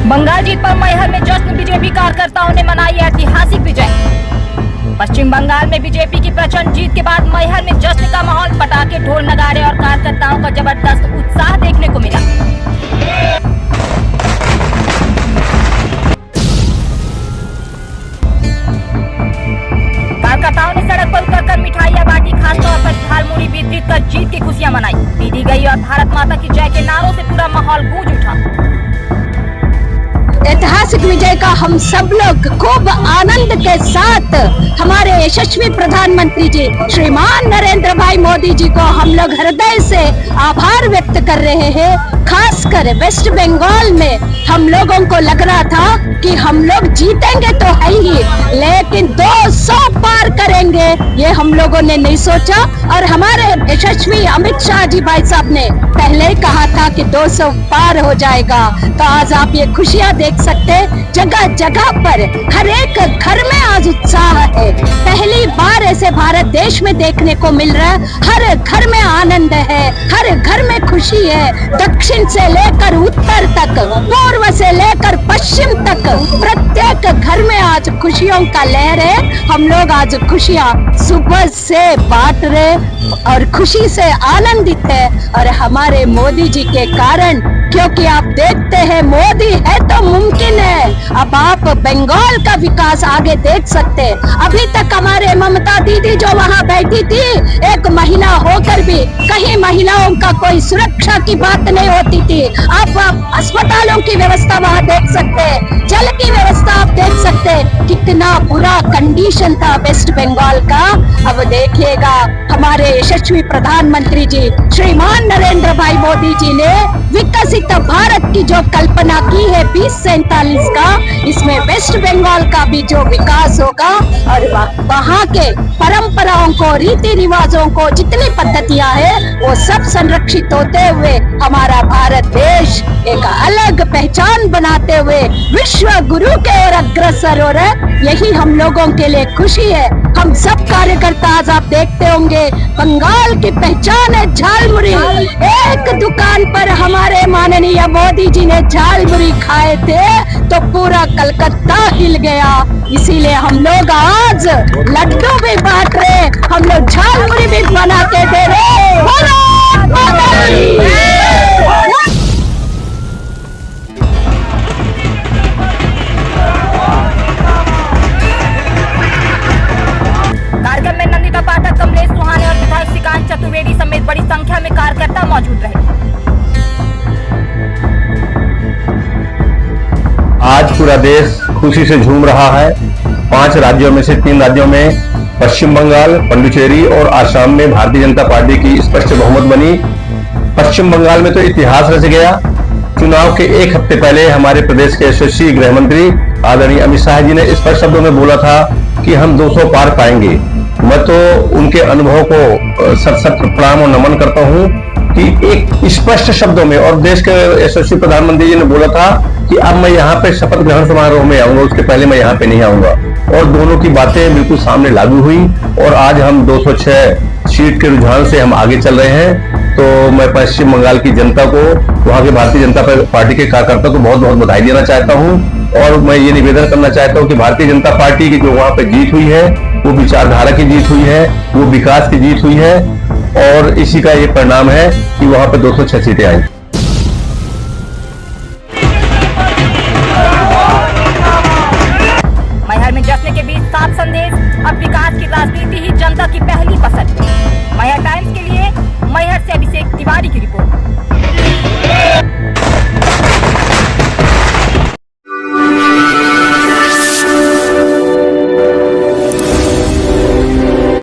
बंगाल जीत पर मैहर में जश्न, बीजेपी कार्यकर्ताओं ने मनाई ऐतिहासिक विजय। पश्चिम बंगाल में बीजेपी की प्रचंड जीत के बाद मैहर में जश्न का माहौल, पटाखे, ढोल नगाड़े और कार्यकर्ताओं का जबरदस्त उत्साह देखने को मिला। कार्यकर्ताओं ने सड़क पर उतरकर मिठाइयां बांटी, खासतौर पर झाल मुड़ी वितरित कर जीत की खुशियां मनाई। दीदी गई और भारत माता की जय के नारों से पूरा माहौल गूंज उठा। ऐतिहासिक विजय का हम सब लोग खूब आनंद के साथ हमारे यशस्वी प्रधानमंत्री जी श्रीमान नरेंद्र भाई मोदी जी को हम लोग हृदय से आभार व्यक्त कर रहे हैं। खासकर वेस्ट बंगाल में हम लोगों को लग रहा था कि हम लोग जीतेंगे तो है ही, लेकिन 200 पार करेंगे ये हम लोगों ने नहीं सोचा। और हमारे यशस्वी अमित शाह जी भाई साहब ने पहले ही कहा था कि 200 पार हो जाएगा। तो आज आप ये खुशियां देख सकते हैं, जगह जगह पर हर एक घर में आज उत्साह है। पहली बार ऐसे भारत देश में देखने को मिल रहा है। हर घर में आनंद है, हर घर में खुशी है। दक्षिण से लेकर उत्तर तक, पूर्व से लेकर पश्चिम तक, प्रत्येक घर में आज खुशियों का लहर है। हम लोग आज खुशियां सुबह से बांट रहे और खुशी से आनंदित है। और हमारे मोदी जी के कारण, क्योंकि आप देखते हैं मोदी है तो मुमकिन है। अब आप बंगाल का विकास आगे देख सकते हैं। अभी तक हमारे ममता दीदी जो वहाँ बैठी थी, एक महिला होकर भी कहीं महिलाओं का कोई सुरक्षा की बात नहीं होती थी। आप अस्पतालों की व्यवस्था वहाँ देख सकते हैं, जल की व्यवस्था आप देख सकते हैं। कितना बुरा कंडीशन था वेस्ट बंगाल का। अब देखिएगा हमारे यशस्वी प्रधानमंत्री जी श्रीमान नरेंद्र भाई मोदी जी ने विकसित भारत की जो कल्पना की है 2047 का, इसमें वेस्ट बंगाल का भी जो विकास होगा और वहाँ के परंपराओं को, रीति रिवाजों को, जितनी पद्धतियां हैं वो सब संरक्षित होते हुए हमारा भारत देश एक अलग पहचान बनाते हुए विश्व गुरु के ओर अग्रसर हो रहा है। यही हम लोगों के लिए खुशी है। हम सब कार्यकर्ता आज आप देखते होंगे बंगाल की पहचान है झालमुड़ी। एक दुकान पर हमारे माननीय मोदी जी ने झालमुड़ी खाए थे तो पूरा कलकत्ता हिल गया। इसीलिए हम लोग आज लड्डू भी बांट रहे, हम लोग झालमुड़ी भी बना के दे रहे। कार्यक्रम में नंदिता पाठक, कमलेश सुहाने और विधायक श्रीकांत चतुर्वेदी समेत बड़ी संख्या में कार्यकर्ता मौजूद रहे। आज पूरा देश खुशी से झूम रहा है। 5 राज्यों में से 3 राज्यों में पश्चिम बंगाल, पुडुचेरी और आसाम में भारतीय जनता पार्टी की स्पष्ट बहुमत बनी। पश्चिम बंगाल में तो इतिहास रच गया। चुनाव के 1 हफ्ते पहले हमारे प्रदेश के यशस्वी गृह मंत्री आदरणीय अमित शाह जी ने स्पष्ट शब्दों में बोला था कि हम 200 पार पाएंगे। मैं तो उनके अनुभव को सत प्रणाम और नमन करता हूं कि एक स्पष्ट शब्दों में, और देश के यशस्वी प्रधानमंत्री जी ने बोला था कि अब मैं यहाँ पे शपथ ग्रहण समारोह में आऊंगा, उसके पहले मैं यहाँ पे नहीं आऊंगा। और दोनों की बातें बिल्कुल सामने लागू हुई और आज हम 206 सीट के रुझान से हम आगे चल रहे हैं। तो मैं पश्चिम बंगाल की जनता को, वहाँ के भारतीय जनता पार्टी के कार्यकर्ता को बहुत बहुत बधाई देना चाहता हूँ। और मैं ये निवेदन करना चाहता हूँ कि भारतीय जनता पार्टी की जो वहाँ पे जीत हुई है वो विचारधारा की जीत हुई है, वो विकास की जीत हुई है और इसी का ये परिणाम है कि वहाँ पे 206 सीटें आई।